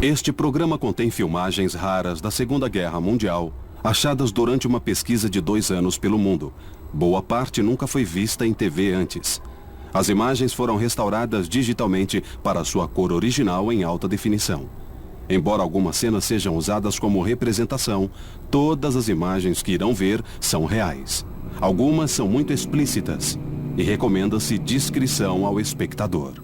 Este programa contém filmagens raras da Segunda Guerra Mundial, achadas durante uma pesquisa de 2 anos pelo mundo. Boa parte nunca foi vista em TV antes. As imagens foram restauradas digitalmente para sua cor original em alta definição. Embora algumas cenas sejam usadas como representação, todas as imagens que irão ver são reais. Algumas são muito explícitas e recomenda-se discrição ao espectador.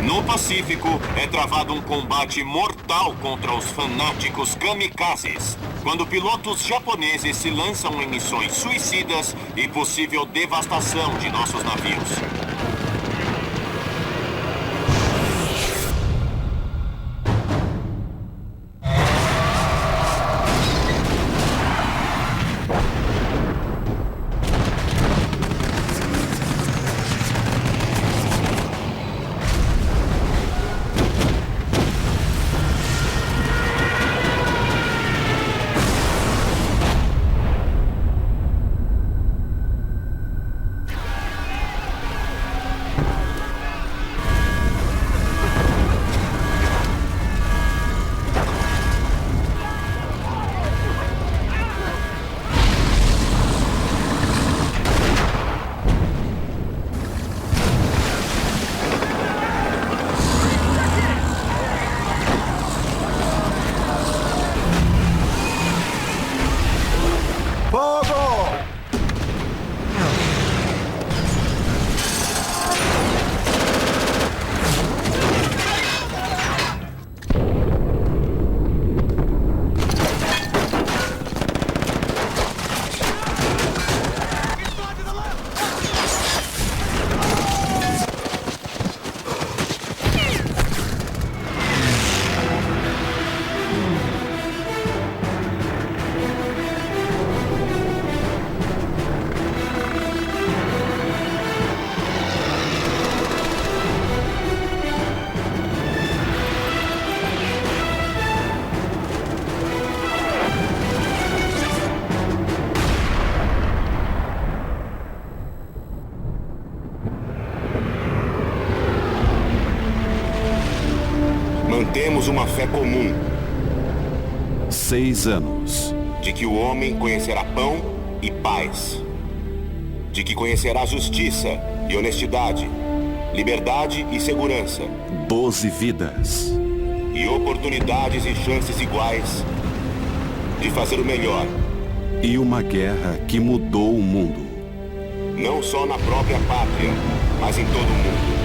No Pacífico, é travado um combate mortal contra os fanáticos kamikazes, quando pilotos japoneses se lançam em missões suicidas e possível devastação de nossos navios. Temos uma fé comum. 6 anos. De que o homem conhecerá pão e paz. De que conhecerá justiça e honestidade, liberdade e segurança. 12 vidas. E oportunidades e chances iguais de fazer o melhor. E uma guerra que mudou o mundo. Não só na própria pátria, mas em todo o mundo.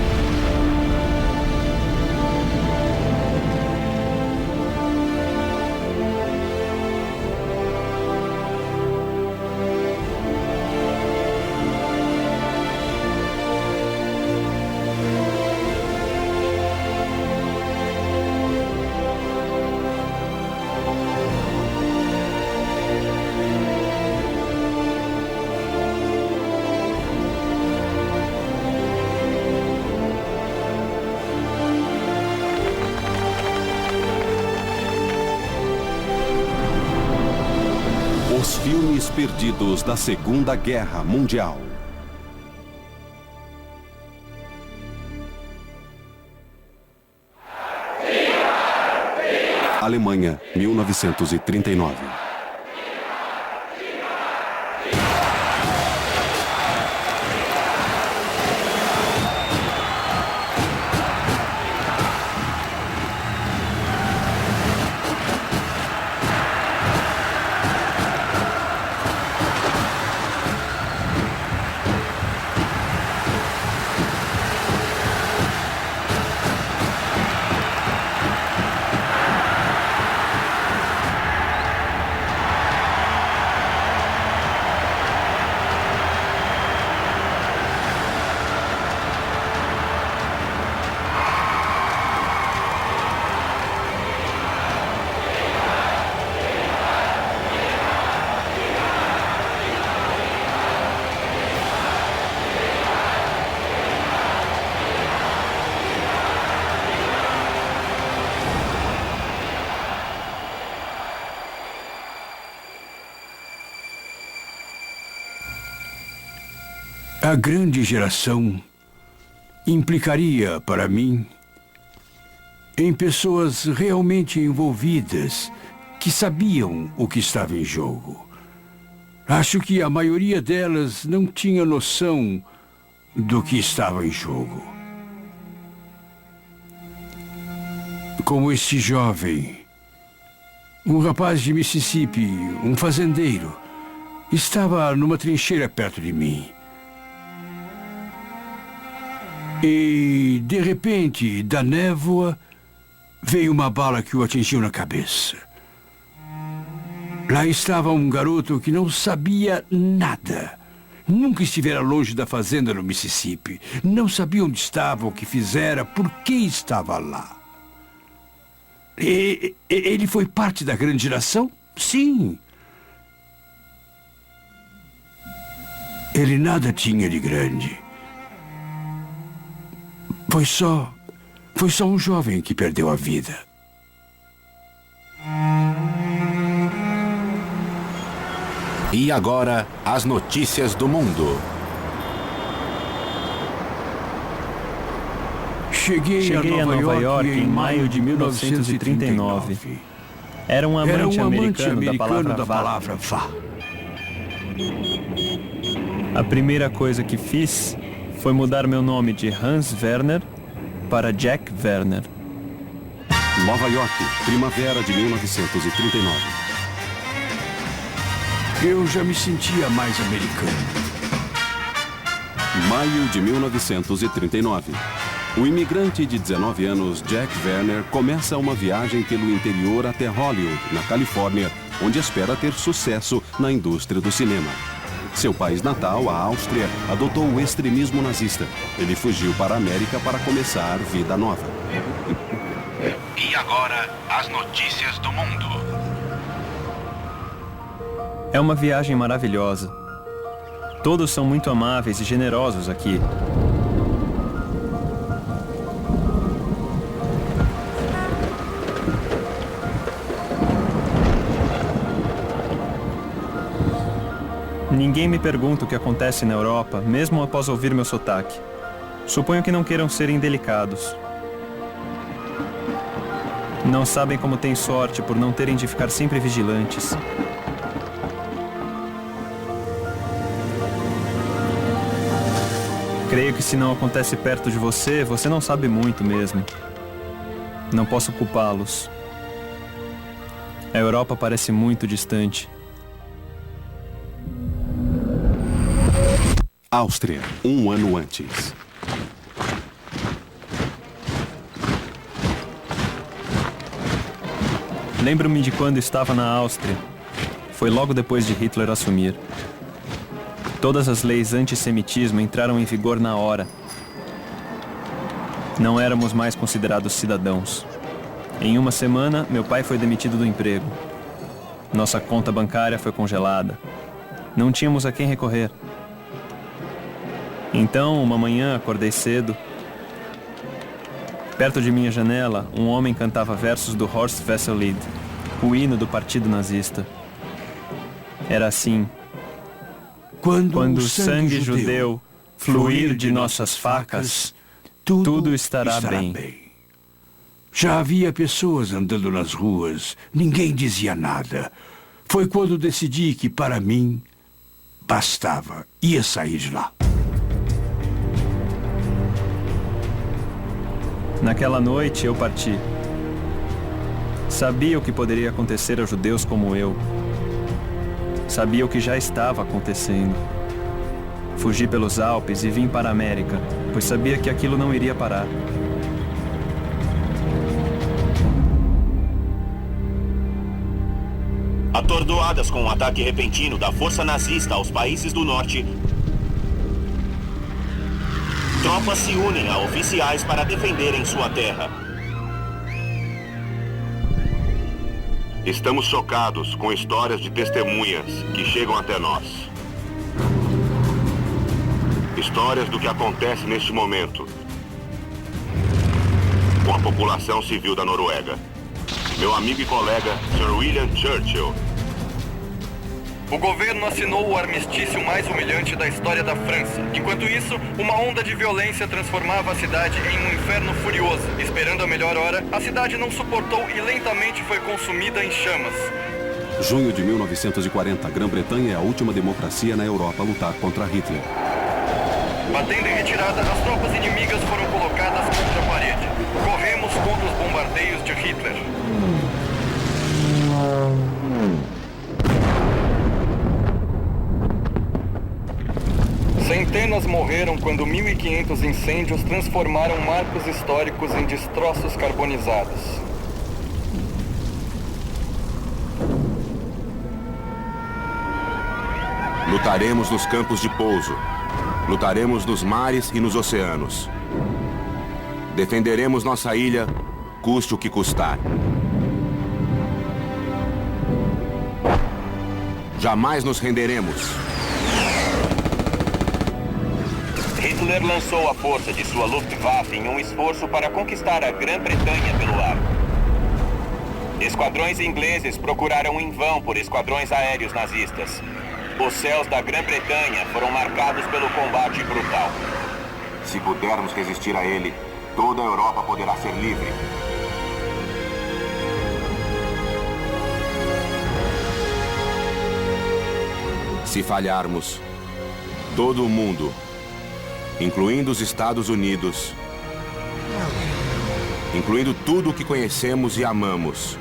Os filmes perdidos da Segunda Guerra Mundial. Alemanha, 1939. A grande geração implicaria, para mim, em pessoas realmente envolvidas, que sabiam o que estava em jogo. Acho que a maioria delas não tinha noção do que estava em jogo. Como este jovem, um rapaz de Mississippi, um fazendeiro, estava numa trincheira perto de mim. E, de repente, da névoa, veio uma bala que o atingiu na cabeça. Lá estava um garoto que não sabia nada. Nunca estivera longe da fazenda no Mississippi. Não sabia onde estava, o que fizera, por que estava lá. Ele foi parte da grande geração? Sim. Ele nada tinha de grande. Foi só um jovem que perdeu a vida. E agora, as notícias do mundo. Cheguei a Nova York em maio de 1939. Era um amante americano da palavra vá. A primeira coisa que fiz foi mudar meu nome de Hans Werner para Jack Werner. Nova York, primavera de 1939. Eu já me sentia mais americano. Maio de 1939. O imigrante de 19 anos, Jack Werner, começa uma viagem pelo interior até Hollywood, na Califórnia, onde espera ter sucesso na indústria do cinema. Seu país natal, a Áustria, adotou o extremismo nazista. Ele fugiu para a América para começar vida nova. E agora, as notícias do mundo. É uma viagem maravilhosa. Todos são muito amáveis e generosos aqui. Ninguém me pergunta o que acontece na Europa, mesmo após ouvir meu sotaque. Suponho que não queiram ser indelicados. Não sabem como têm sorte por não terem de ficar sempre vigilantes. Creio que se não acontece perto de você, você não sabe muito mesmo. Não posso culpá-los. A Europa parece muito distante. Áustria, um ano antes. Lembro-me de quando estava na Áustria. Foi logo depois de Hitler assumir. Todas as leis antissemitismo entraram em vigor na hora. Não éramos mais considerados cidadãos. Em uma semana, meu pai foi demitido do emprego. Nossa conta bancária foi congelada. Não tínhamos a quem recorrer. Então, uma manhã, acordei cedo. Perto de minha janela, um homem cantava versos do Horst Wessel-Lied, o hino do Partido Nazista. Era assim: quando o sangue judeu fluir de nossas facas, tudo estará bem. Já havia pessoas andando nas ruas, ninguém dizia nada. Foi quando decidi que, para mim, bastava, ia sair de lá. Naquela noite eu parti. Sabia o que poderia acontecer a judeus como eu. Sabia o que já estava acontecendo. Fugi pelos Alpes e vim para a América, pois sabia que aquilo não iria parar. Atordoadas com o ataque repentino da força nazista aos países do norte, tropas se unem a oficiais para defenderem sua terra. Estamos chocados com histórias de testemunhas que chegam até nós. Histórias do que acontece neste momento com a população civil da Noruega. Meu amigo e colega, Sir William Churchill, O governo assinou o armistício mais humilhante da história da França. Enquanto isso, uma onda de violência transformava a cidade em um inferno furioso. Esperando a melhor hora, a cidade não suportou e lentamente foi consumida em chamas. Junho de 1940, a Grã-Bretanha é a última democracia na Europa a lutar contra Hitler. Batendo em retirada, as tropas inimigas foram colocadas contra a parede. Corremos contra os bombardeios de Hitler. Centenas morreram quando 1.500 incêndios transformaram marcos históricos em destroços carbonizados. Lutaremos nos campos de pouso. Lutaremos nos mares e nos oceanos. Defenderemos nossa ilha, custe o que custar. Jamais nos renderemos. Hitler lançou a força de sua Luftwaffe em um esforço para conquistar a Grã-Bretanha pelo ar. Esquadrões ingleses procuraram em vão por esquadrões aéreos nazistas. Os céus da Grã-Bretanha foram marcados pelo combate brutal. Se pudermos resistir a ele, toda a Europa poderá ser livre. Se falharmos, todo o mundo, incluindo os Estados Unidos, incluindo tudo o que conhecemos e amamos,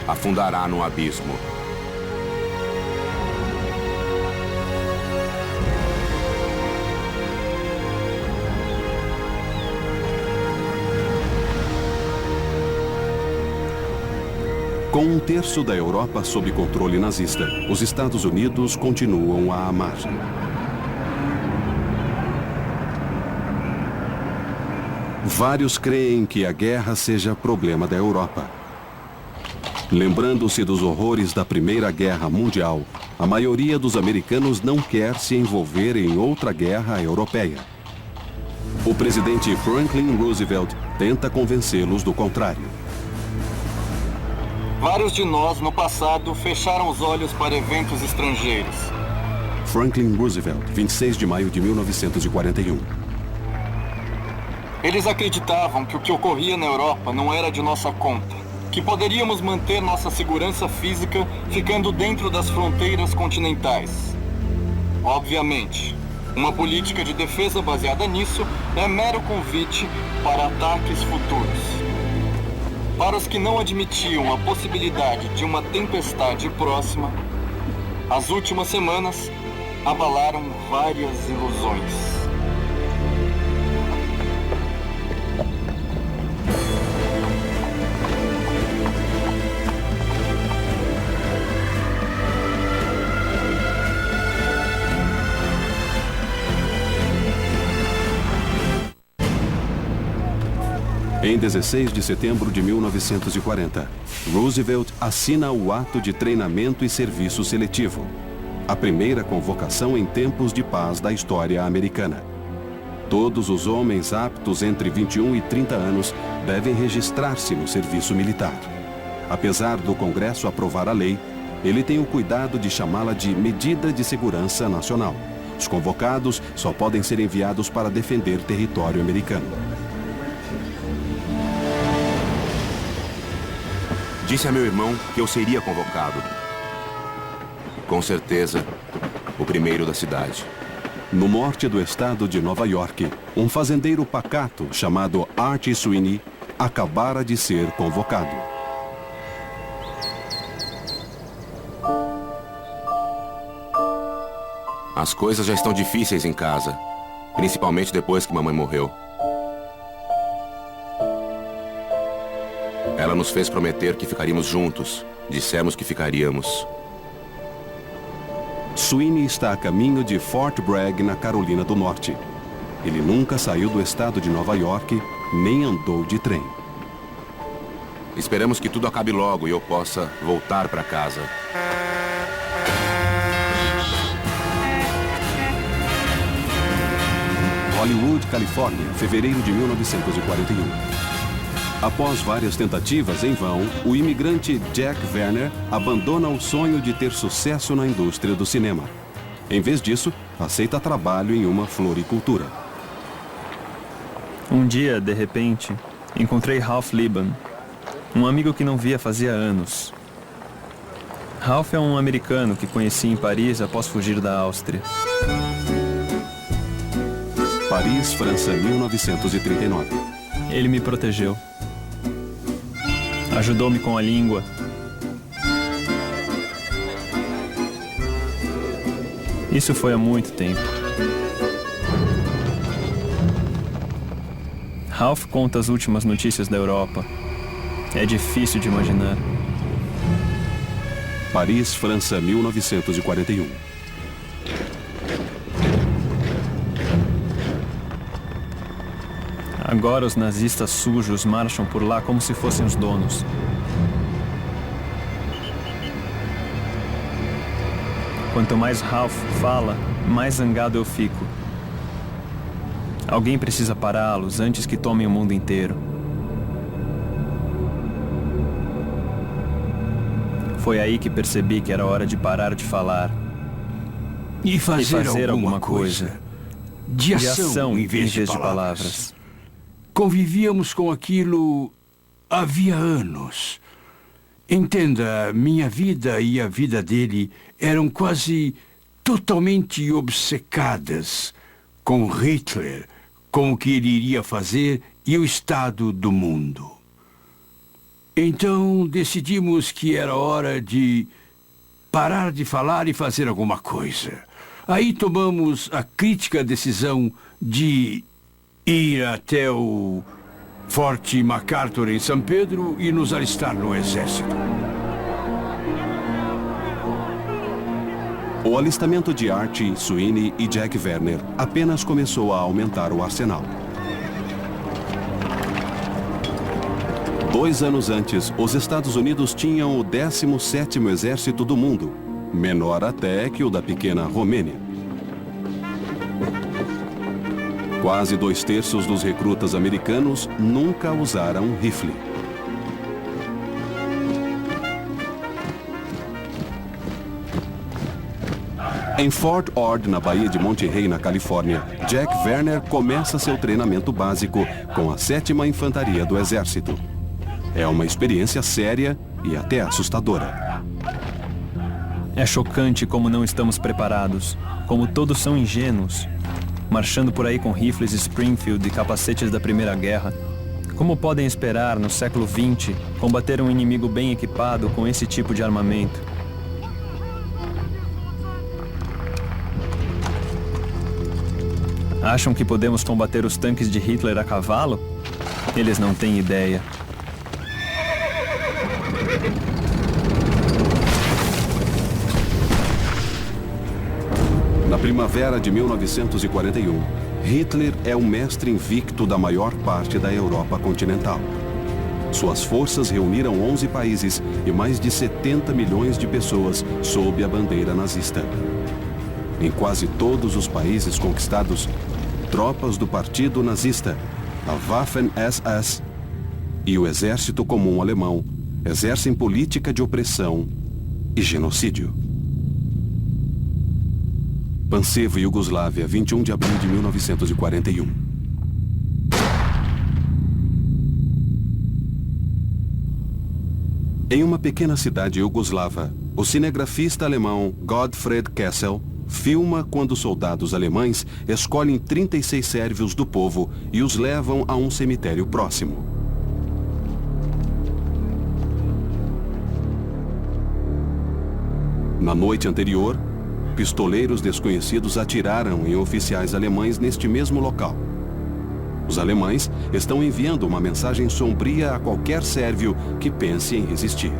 afundará no abismo. Com um terço da Europa sob controle nazista, os Estados Unidos continuam à margem. Vários creem que a guerra seja problema da Europa. Lembrando-se dos horrores da Primeira Guerra Mundial, a maioria dos americanos não quer se envolver em outra guerra europeia. O presidente Franklin Roosevelt tenta convencê-los do contrário. Vários de nós, no passado, fecharam os olhos para eventos estrangeiros. Franklin Roosevelt, 26 de maio de 1941. Eles acreditavam que o que ocorria na Europa não era de nossa conta, que poderíamos manter nossa segurança física ficando dentro das fronteiras continentais. Obviamente, uma política de defesa baseada nisso é mero convite para ataques futuros. Para os que não admitiam a possibilidade de uma tempestade próxima, as últimas semanas abalaram várias ilusões. Em 16 de setembro de 1940, Roosevelt assina o Ato de Treinamento e Serviço Seletivo, a primeira convocação em tempos de paz da história americana. Todos os homens aptos entre 21 e 30 anos devem registrar-se no serviço militar. Apesar do Congresso aprovar a lei, ele tem o cuidado de chamá-la de Medida de Segurança Nacional. Os convocados só podem ser enviados para defender território americano. Disse a meu irmão que eu seria convocado. Com certeza, o primeiro da cidade. No norte do estado de Nova York, um fazendeiro pacato chamado Archie Sweeney acabara de ser convocado. As coisas já estão difíceis em casa, principalmente depois que mamãe morreu. Ela nos fez prometer que ficaríamos juntos. Dissemos que ficaríamos. Sweeney está a caminho de Fort Bragg, na Carolina do Norte. Ele nunca saiu do estado de Nova York, nem andou de trem. Esperamos que tudo acabe logo e eu possa voltar para casa. Hollywood, Califórnia, fevereiro de 1941. Após várias tentativas em vão, o imigrante Jack Werner abandona o sonho de ter sucesso na indústria do cinema. Em vez disso, aceita trabalho em uma floricultura. Um dia, de repente, encontrei Ralph Liban, um amigo que não via fazia anos. Ralph é um americano que conheci em Paris após fugir da Áustria. Paris, França, 1939. Ele me protegeu. Ajudou-me com a língua. Isso foi há muito tempo. Ralph conta as últimas notícias da Europa. É difícil de imaginar. Paris, França, 1941. Agora os nazistas sujos marcham por lá como se fossem os donos. Quanto mais Ralph fala, mais zangado eu fico. Alguém precisa pará-los antes que tomem o mundo inteiro. Foi aí que percebi que era hora de parar de falar. E fazer alguma coisa. De ação em vez de palavras. Convivíamos com aquilo havia anos. Entenda, minha vida e a vida dele eram quase totalmente obcecadas com Hitler, com o que ele iria fazer e o estado do mundo. Então decidimos que era hora de parar de falar e fazer alguma coisa. Aí tomamos a crítica decisão de ir até o Forte MacArthur em São Pedro e nos alistar no exército. O alistamento de Archie, Sweeney e Jack Werner apenas começou a aumentar o arsenal. 2 anos antes, os Estados Unidos tinham o 17º exército do mundo, menor até que o da pequena Romênia. Quase 2/3 dos recrutas americanos nunca usaram um rifle. Em Fort Ord, na Baía de Monterey, na Califórnia, Jack Werner começa seu treinamento básico com a 7ª Infantaria do Exército. É uma experiência séria e até assustadora. É chocante como não estamos preparados, como todos são ingênuos. Marchando por aí com rifles Springfield e capacetes da Primeira Guerra. Como podem esperar, no século XX, combater um inimigo bem equipado com esse tipo de armamento? Acham que podemos combater os tanques de Hitler a cavalo? Eles não têm ideia. Na primavera de 1941, Hitler é o mestre invicto da maior parte da Europa continental. Suas forças reuniram 11 países e mais de 70 milhões de pessoas sob a bandeira nazista. Em quase todos os países conquistados, tropas do Partido Nazista, a Waffen-SS e o Exército Comum Alemão exercem política de opressão e genocídio. Pančevo, Iugoslávia, 21 de abril de 1941. Em uma pequena cidade iugoslava, o cinegrafista alemão Gottfried Kessel filma quando soldados alemães escolhem 36 sérvios do povo e os levam a um cemitério próximo. Na noite anterior, pistoleiros desconhecidos atiraram em oficiais alemães neste mesmo local. Os alemães estão enviando uma mensagem sombria a qualquer sérvio que pense em resistir.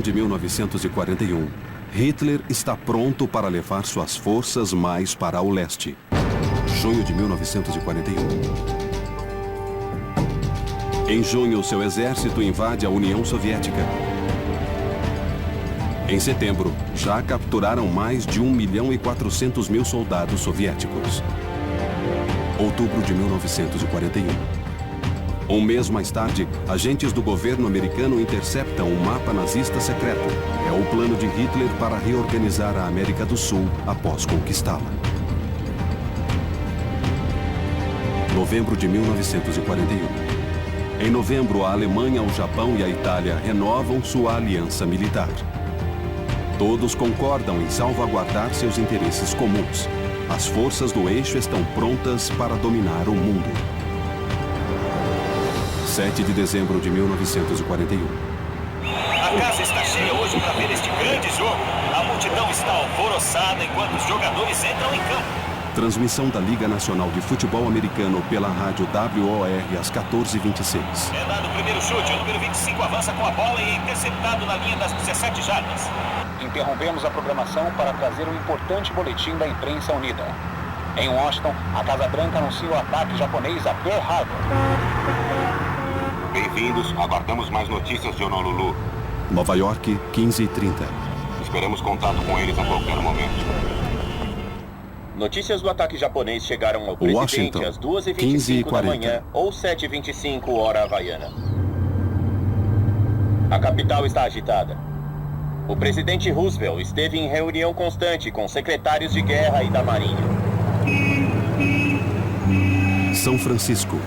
Verão de 1941. Hitler está pronto para levar suas forças mais para o leste. Junho de 1941. Em junho, seu exército invade a União Soviética. Em setembro, já capturaram mais de 1.400.000 soldados soviéticos. Outubro de 1941. Um mês mais tarde, agentes do governo americano interceptam um mapa nazista secreto. É o plano de Hitler para reorganizar a América do Sul após conquistá-la. Novembro de 1941. Em novembro, a Alemanha, o Japão e a Itália renovam sua aliança militar. Todos concordam em salvaguardar seus interesses comuns. As forças do eixo estão prontas para dominar o mundo. 7 de dezembro de 1941. A casa está cheia hoje para ver este grande jogo. A multidão está alvoroçada enquanto os jogadores entram em campo. Transmissão da Liga Nacional de Futebol Americano pela rádio WOR às 14h26. É dado o primeiro chute, o número 25 avança com a bola e é interceptado na linha das 17 jardas. Interrompemos a programação para trazer um importante boletim da imprensa unida. Em Washington, a Casa Branca anuncia o ataque japonês a Pearl Harbor. Bem-vindos, aguardamos mais notícias de Honolulu. Nova York, 15h30. Esperamos contato com eles a qualquer momento. Notícias do ataque japonês chegaram ao presidente Washington, às 2h25 da 15h40. manhã ou 7h25 hora havaiana. A capital está agitada. O presidente Roosevelt esteve em reunião constante com secretários de guerra e da Marinha. São Francisco,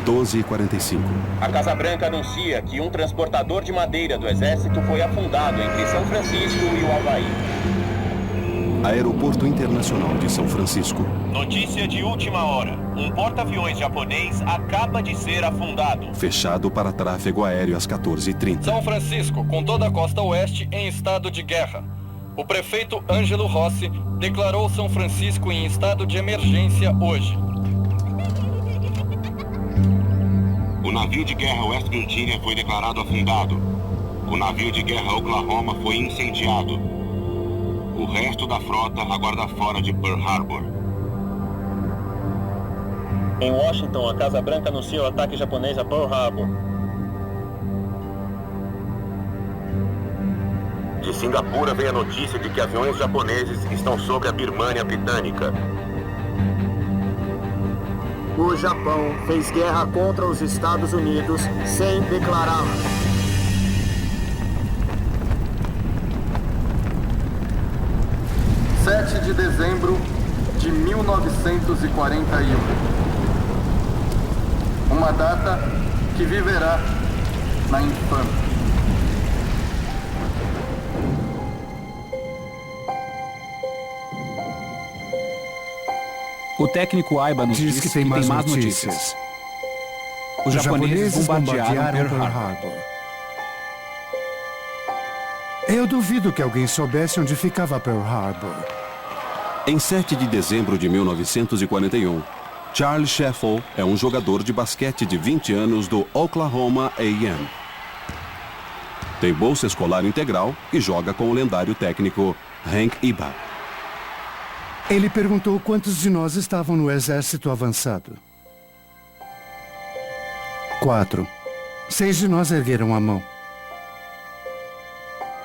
12h45. A Casa Branca anuncia que um transportador de madeira do exército foi afundado entre São Francisco e o Havaí. Aeroporto Internacional de São Francisco. Notícia de última hora. Um porta-aviões japonês acaba de ser afundado. Fechado para tráfego aéreo às 14h30. São Francisco, com toda a costa oeste em estado de guerra. O prefeito Ângelo Rossi declarou São Francisco em estado de emergência hoje. O navio de guerra West Virginia foi declarado afundado. O navio de guerra Oklahoma foi incendiado. O resto da frota aguarda fora de Pearl Harbor. Em Washington, a Casa Branca anuncia o ataque japonês a Pearl Harbor. De Singapura vem a notícia de que aviões japoneses estão sobre a Birmânia britânica. O Japão fez guerra contra os Estados Unidos sem declará-la. 7 de dezembro de 1941. Uma data que viverá na infâmia. O técnico Aiba nos diz que tem mais notícias. Os japoneses bombardearam Pearl Harbor. Eu duvido que alguém soubesse onde ficava Pearl Harbor. Em 7 de dezembro de 1941, Charlie Sheffel é um jogador de basquete de 20 anos do Oklahoma A&M. Tem bolsa escolar integral e joga com o lendário técnico Hank Iba. Ele perguntou quantos de nós estavam no exército avançado. 4. 6 de nós ergueram a mão.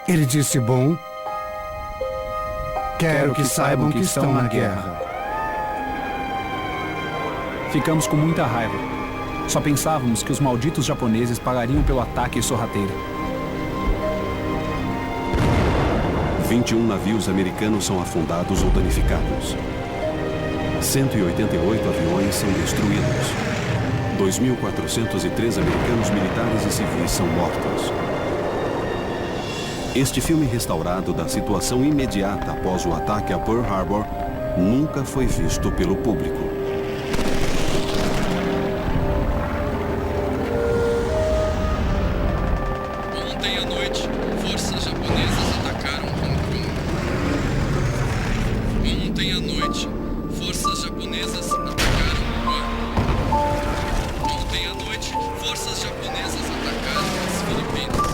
Ele disse, bom, quero que saibam que estão na guerra. Ficamos com muita raiva. Só pensávamos que os malditos japoneses pagariam pelo ataque sorrateiro. 21 navios americanos são afundados ou danificados. 188 aviões são destruídos. 2.403 americanos militares e civis são mortos. Este filme restaurado da situação imediata após o ataque a Pearl Harbor nunca foi visto pelo público. Ontem à noite, forças japonesas atacaram Hong Kong. Ontem à noite, forças japonesas atacaram Guam. Ontem à noite, forças japonesas atacaram as Filipinas.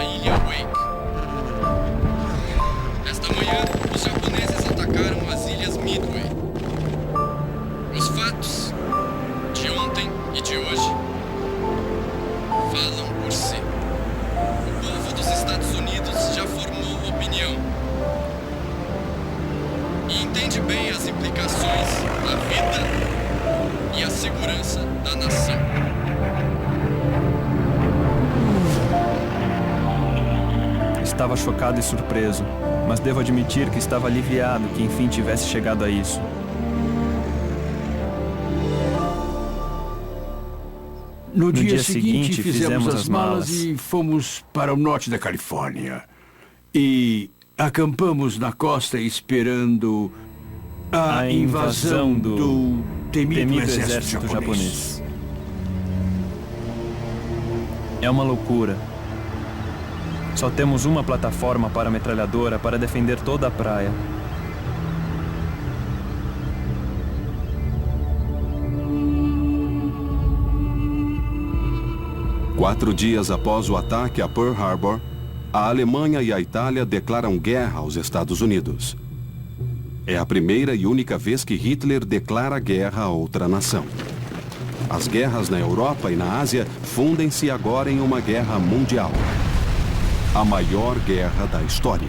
a ilha Wake. Esta manhã, os japoneses atacaram as ilhas Midway. Os fatos de ontem e de hoje falam por si. O povo dos Estados Unidos já formou opinião e entende bem as implicações da vida e a segurança da nação. Estava chocado e surpreso, mas devo admitir que estava aliviado que enfim tivesse chegado a isso. No dia seguinte, fizemos as malas e fomos para o norte da Califórnia. E acampamos na costa esperando a invasão do temido exército japonês. É uma loucura. Só temos uma plataforma para a metralhadora para defender toda a praia. Quatro dias após o ataque a Pearl Harbor, a Alemanha e a Itália declaram guerra aos Estados Unidos. É a primeira e única vez que Hitler declara guerra a outra nação. As guerras na Europa e na Ásia fundem-se agora em uma guerra mundial. A maior guerra da história.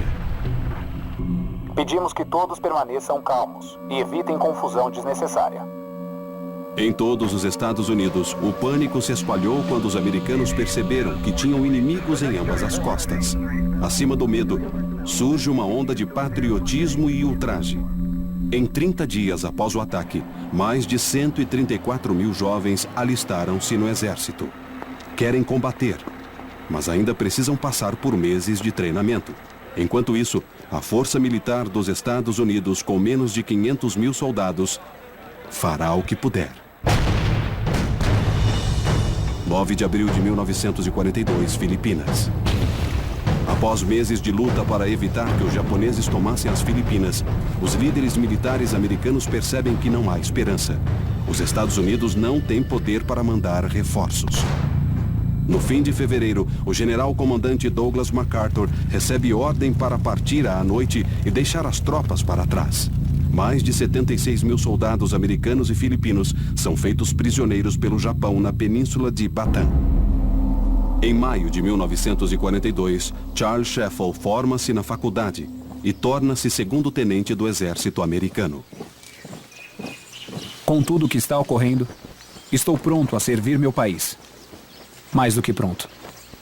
Pedimos que todos permaneçam calmos e evitem confusão desnecessária. Em todos os Estados Unidos, o pânico se espalhou quando os americanos perceberam que tinham inimigos em ambas as costas. Acima do medo, surge uma onda de patriotismo e ultraje. Em 30 dias após o ataque, mais de 134 mil jovens alistaram-se no exército. Querem combater, mas ainda precisam passar por meses de treinamento. Enquanto isso, a Força Militar dos Estados Unidos, com menos de 500 mil soldados, fará o que puder. 9 de abril de 1942, Filipinas. Após meses de luta para evitar que os japoneses tomassem as Filipinas, os líderes militares americanos percebem que não há esperança. Os Estados Unidos não têm poder para mandar reforços. No fim de fevereiro, o general-comandante Douglas MacArthur recebe ordem para partir à noite e deixar as tropas para trás. Mais de 76 mil soldados americanos e filipinos são feitos prisioneiros pelo Japão na península de Bataan. Em maio de 1942, Charles Sheffel forma-se na faculdade e torna-se segundo-tenente do exército americano. Com tudo o que está ocorrendo, estou pronto a servir meu país. Mais do que pronto.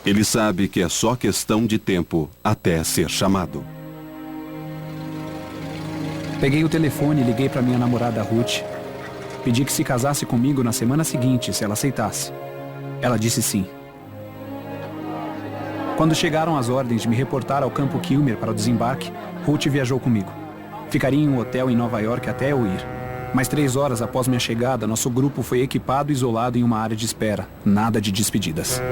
Ele sabe que é só questão de tempo até ser chamado. Peguei o telefone e liguei para minha namorada Ruth. Pedi que se casasse comigo na semana seguinte, se ela aceitasse. Ela disse sim. Quando chegaram as ordens de me reportar ao campo Kilmer para o desembarque, Ruth viajou comigo. Ficaria em um hotel em Nova York até eu ir. Mas 3 horas após minha chegada, nosso grupo foi equipado e isolado em uma área de espera. Nada de despedidas.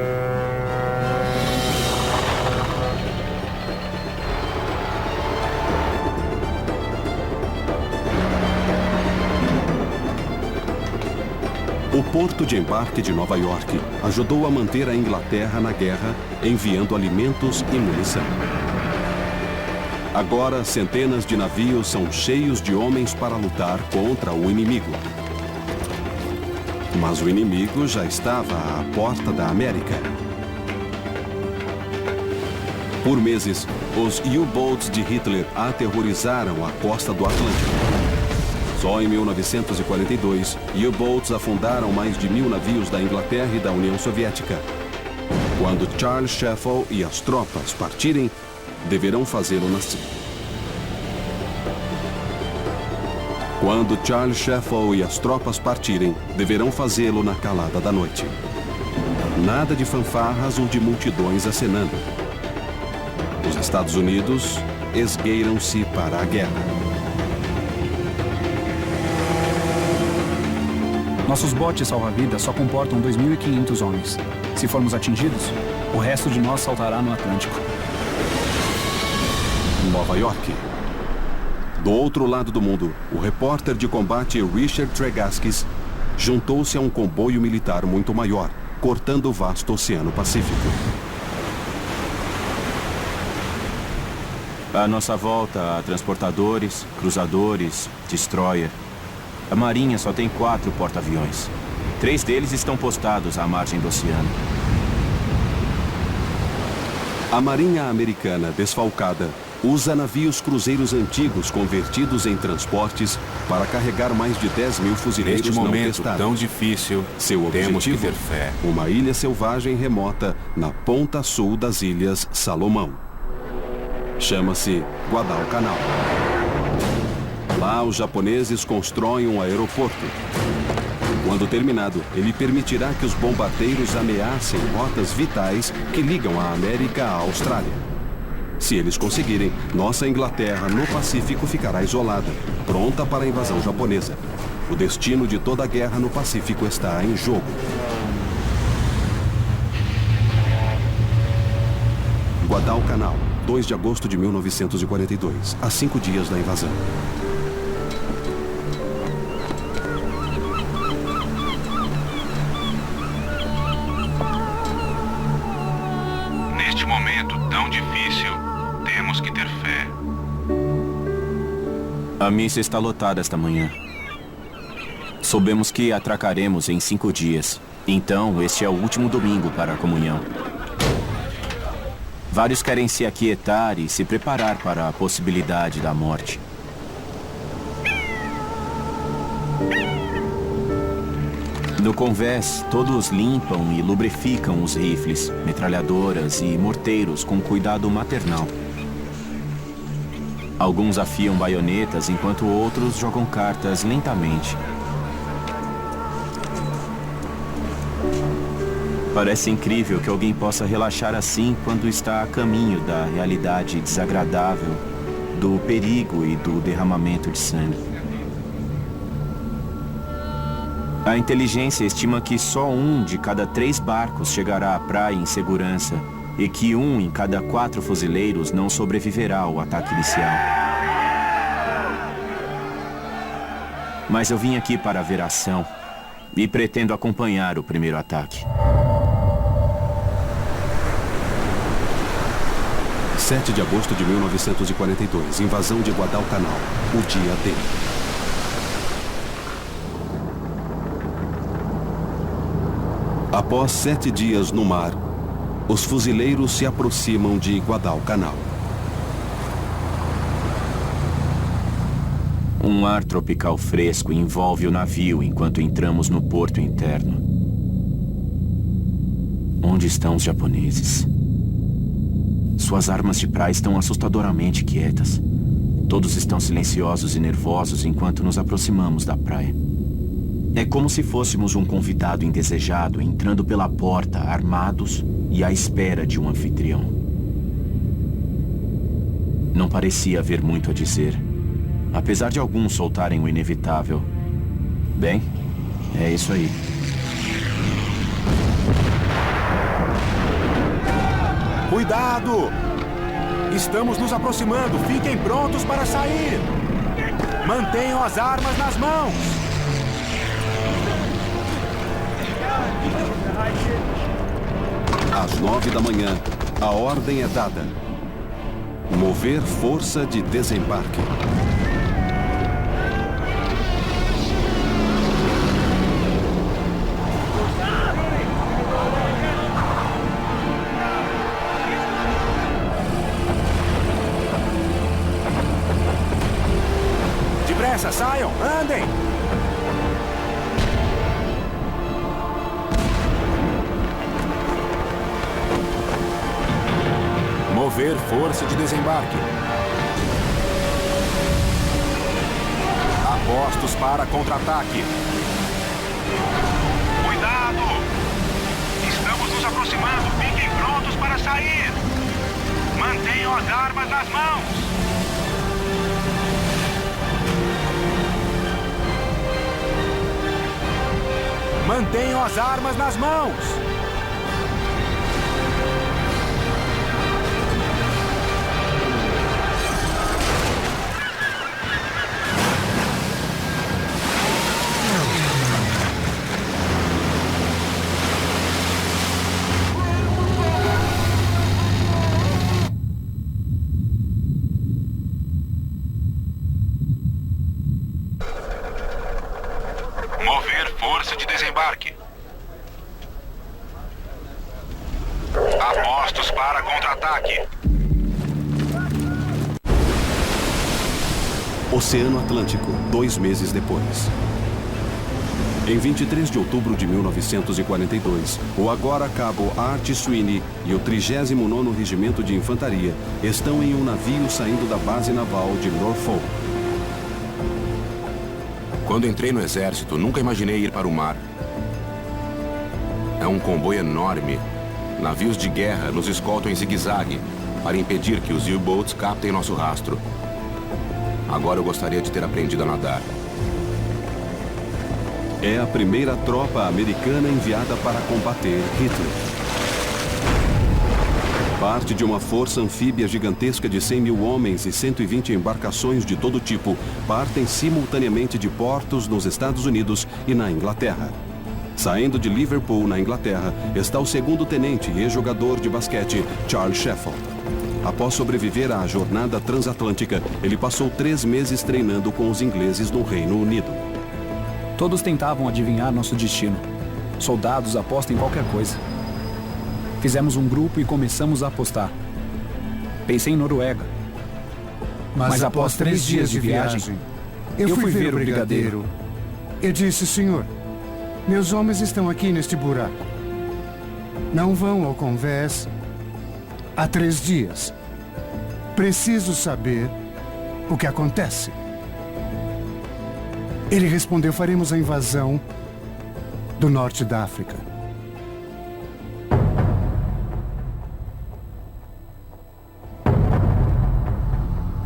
O porto de embarque de Nova York ajudou a manter a Inglaterra na guerra, enviando alimentos e munição. Agora, centenas de navios são cheios de homens para lutar contra o inimigo. Mas o inimigo já estava à porta da América. Por meses, os U-boats de Hitler aterrorizaram a costa do Atlântico. Só em 1942, U-boats afundaram mais de 1.000 navios da Inglaterra e da União Soviética. Quando Charles Sheffel e as tropas partirem, deverão fazê-lo na Síria. Quando Charles Sheffel e as tropas partirem, deverão fazê-lo na calada da noite. Nada de fanfarras ou de multidões acenando. Os Estados Unidos esgueiram-se para a guerra. Nossos botes salva-vidas só comportam 2.500 homens. Se formos atingidos, o resto de nós saltará no Atlântico. Nova York. Do outro lado do mundo, o repórter de combate Richard Tregaskis juntou-se a um comboio militar muito maior, cortando o vasto Oceano Pacífico. À nossa volta há transportadores, cruzadores, destroyer. A Marinha só tem 4 porta-aviões. 3 deles estão postados à margem do oceano. A Marinha Americana, desfalcada, usa navios cruzeiros antigos convertidos em transportes para carregar mais de 10 mil fuzileiros Neste momento não testados. tão difícil, Seu temos que objetivo, ter fé. uma ilha selvagem remota na ponta sul das Ilhas Salomão. Chama-se Guadalcanal. Lá, os japoneses constroem um aeroporto. Quando terminado, ele permitirá que os bombardeiros ameacem rotas vitais que ligam a América à Austrália. Se eles conseguirem, nossa Inglaterra no Pacífico ficará isolada, pronta para a invasão japonesa. O destino de toda a guerra no Pacífico está em jogo. Guadalcanal, 2 de agosto de 1942, a 5 dias da invasão. Neste momento tão difícil, temos que ter fé. A missa está lotada esta manhã. Soubemos que atracaremos em 5 dias. Então, este é o último domingo para a comunhão. Vários querem se aquietar e se preparar para a possibilidade da morte. No convés, todos limpam e lubrificam os rifles, metralhadoras e morteiros com cuidado maternal. Alguns afiam baionetas, enquanto outros jogam cartas lentamente. Parece incrível que alguém possa relaxar assim quando está a caminho da realidade desagradável, do perigo e do derramamento de sangue. A inteligência estima que só 1 de cada 3 barcos chegará à praia em segurança e que 1 em cada 4 fuzileiros não sobreviverá ao ataque inicial. Mas eu vim aqui para ver a ação e pretendo acompanhar o primeiro ataque. 7 de agosto de 1942, invasão de Guadalcanal, o dia D. Após 7 dias no mar, os fuzileiros se aproximam de Guadalcanal. Um ar tropical fresco envolve o navio enquanto entramos no porto interno. Onde estão os japoneses? Suas armas de praia estão assustadoramente quietas. Todos estão silenciosos e nervosos enquanto nos aproximamos da praia. É como se fôssemos um convidado indesejado entrando pela porta, armados e à espera de um anfitrião. Não parecia haver muito a dizer, apesar de alguns soltarem o inevitável. Bem, é isso aí. Cuidado! Estamos nos aproximando. Fiquem prontos para sair. Mantenham as armas nas mãos. Às 9 da manhã, a ordem é dada. Mover força de desembarque. Depressa, saiam, andem! Mover força de desembarque. Apostos para contra-ataque. Cuidado! Estamos nos aproximando. Fiquem prontos para sair. Mantenham as armas nas mãos. Mantenham as armas nas mãos. Apostos para contra-ataque. Oceano Atlântico, 2 meses depois. Em 23 de outubro de 1942, o agora cabo Art Sweeney e o 39º Regimento de Infantaria estão em um navio saindo da base naval de Norfolk. Quando entrei no exército, nunca imaginei ir para o mar. É um comboio enorme. Navios de guerra nos escoltam em zigue-zague para impedir que os U-boats captem nosso rastro. Agora eu gostaria de ter aprendido a nadar. É a primeira tropa americana enviada para combater Hitler. Parte de uma força anfíbia gigantesca de 100 mil homens e 120 embarcações de todo tipo partem simultaneamente de portos nos Estados Unidos e na Inglaterra. Saindo de Liverpool, na Inglaterra, está o segundo-tenente e ex-jogador de basquete Charles Sheffield. Após sobreviver à jornada transatlântica, ele passou 3 meses treinando com os ingleses no Reino Unido. Todos tentavam adivinhar nosso destino. Soldados apostam em qualquer coisa. Fizemos um grupo e começamos a apostar. Pensei em Noruega. Mas após 3 dias de viagem, eu fui ver o brigadeiro. Eu disse, senhor, meus homens estão aqui neste buraco. Não vão ao convés há 3 dias. Preciso saber o que acontece. Ele respondeu, faremos a invasão do norte da África.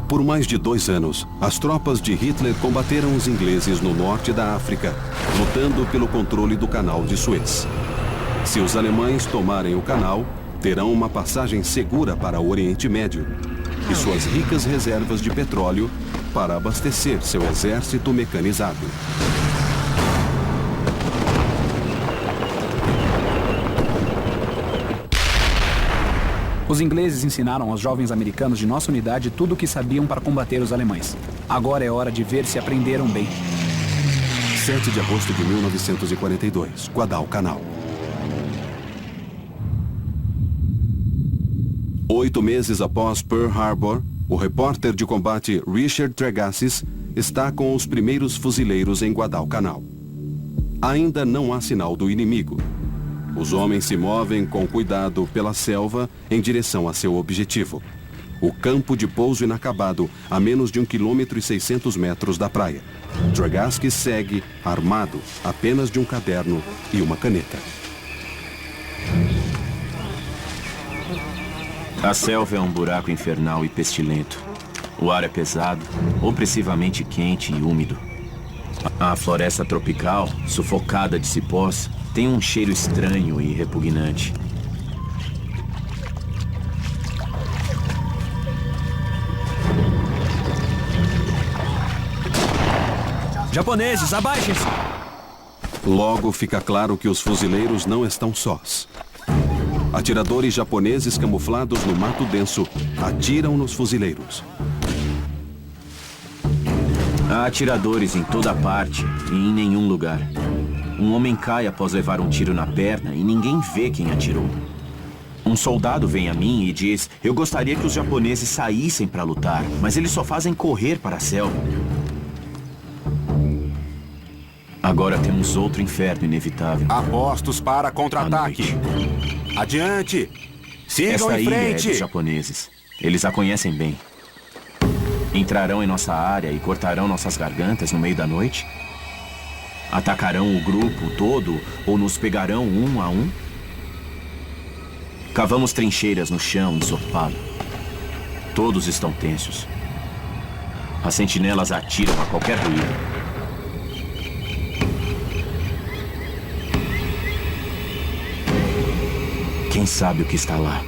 Por mais de 2 anos, as tropas de Hitler combateram os ingleses no norte da África, lutando pelo controle do canal de Suez. Se os alemães tomarem o canal, terão uma passagem segura para o Oriente Médio e suas ricas reservas de petróleo para abastecer seu exército mecanizado. Os ingleses ensinaram aos jovens americanos de nossa unidade tudo o que sabiam para combater os alemães. Agora é hora de ver se aprenderam bem. 7 de agosto de 1942, Guadalcanal. 8 meses após Pearl Harbor, o repórter de combate Richard Tregassis está com os primeiros fuzileiros em Guadalcanal. Ainda não há sinal do inimigo. Os homens se movem com cuidado pela selva em direção a seu objetivo. O campo de pouso inacabado, a menos de 1,6 km da praia. Tregassis segue, armado, apenas de um caderno e uma caneta. A selva é um buraco infernal e pestilento. O ar é pesado, opressivamente quente e úmido. A floresta tropical, sufocada de cipós, tem um cheiro estranho e repugnante. Japoneses, abaixem-se! Logo fica claro que os fuzileiros não estão sós. Atiradores japoneses camuflados no mato denso atiram nos fuzileiros. Há atiradores em toda parte e em nenhum lugar. Um homem cai após levar um tiro na perna e ninguém vê quem atirou. Um soldado vem a mim e diz: eu gostaria que os japoneses saíssem para lutar, mas eles só fazem correr para a selva. Agora temos outro inferno inevitável. Apostos para contra-ataque. Adiante! Sigam Esta em ilha frente! É dos japoneses. Eles a conhecem bem. Entrarão em nossa área e cortarão nossas gargantas no meio da noite? Atacarão o grupo todo ou nos pegarão um a um? Cavamos trincheiras no chão ensopado. Todos estão tensos. As sentinelas atiram a qualquer ruído. Quem sabe o que está lá?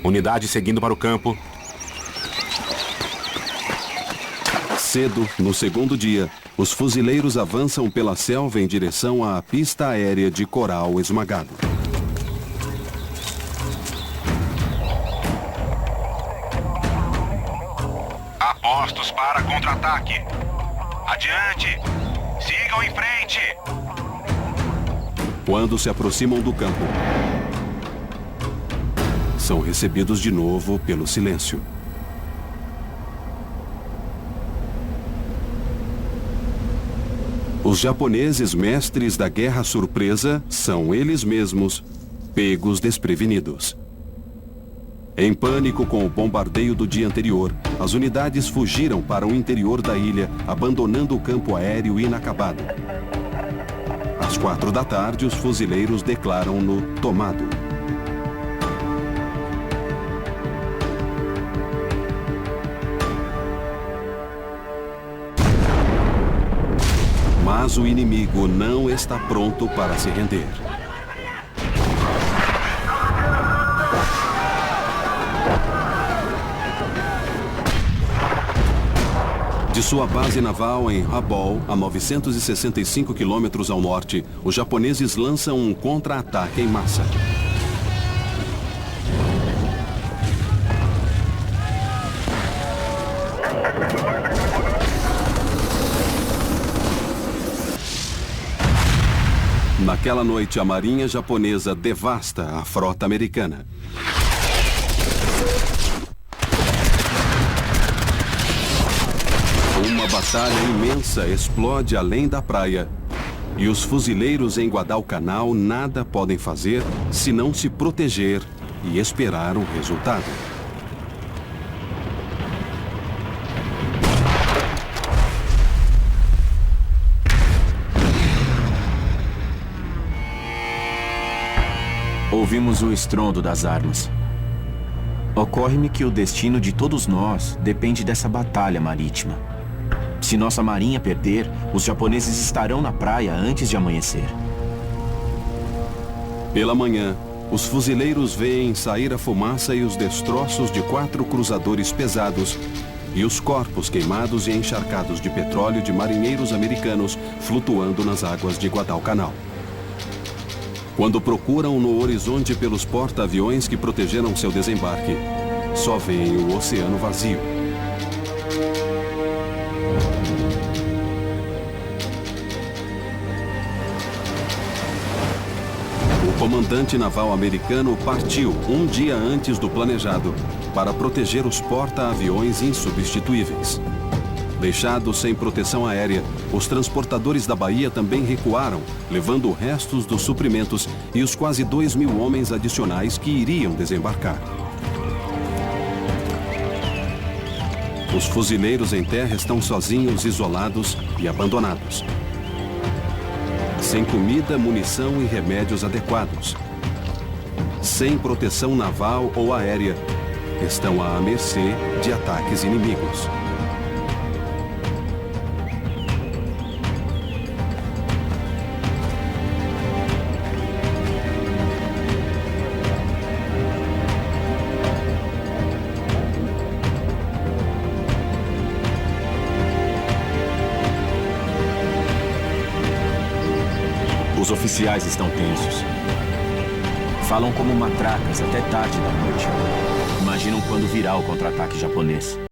Unidade seguindo para o campo. Cedo, no segundo dia, os fuzileiros avançam pela selva em direção à pista aérea de Coral Esmagado. Apostos para contra-ataque. Adiante! Sigam em frente! Quando se aproximam do campo, são recebidos de novo pelo silêncio. Os japoneses mestres da guerra surpresa são eles mesmos pegos desprevenidos. Em pânico com o bombardeio do dia anterior, as unidades fugiram para o interior da ilha, abandonando o campo aéreo inacabado. Às 4 da tarde, os fuzileiros declaram-no tomado. Mas o inimigo não está pronto para se render. De sua base naval em Rabaul, a 965 quilômetros ao norte, os japoneses lançam um contra-ataque em massa. Naquela noite, a marinha japonesa devasta a frota americana. Uma batalha imensa explode além da praia. E os fuzileiros em Guadalcanal nada podem fazer senão se proteger e esperar o resultado. Ouvimos o estrondo das armas. Ocorre-me que o destino de todos nós depende dessa batalha marítima. Se nossa marinha perder, os japoneses estarão na praia antes de amanhecer. Pela manhã, os fuzileiros veem sair a fumaça e os destroços de 4 cruzadores pesados e os corpos queimados e encharcados de petróleo de marinheiros americanos flutuando nas águas de Guadalcanal. Quando procuram no horizonte pelos porta-aviões que protegeram seu desembarque, só veem o oceano vazio. O comandante naval americano partiu um dia antes do planejado para proteger os porta-aviões insubstituíveis. Deixados sem proteção aérea, os transportadores da Bahia também recuaram, levando restos dos suprimentos e os quase 2.000 homens adicionais que iriam desembarcar. Os fuzileiros em terra estão sozinhos, isolados e abandonados. Sem comida, munição e remédios adequados. Sem proteção naval ou aérea, estão à mercê de ataques inimigos. Os oficiais estão tensos. Falam como matracas até tarde da noite. Imaginam quando virá o contra-ataque japonês.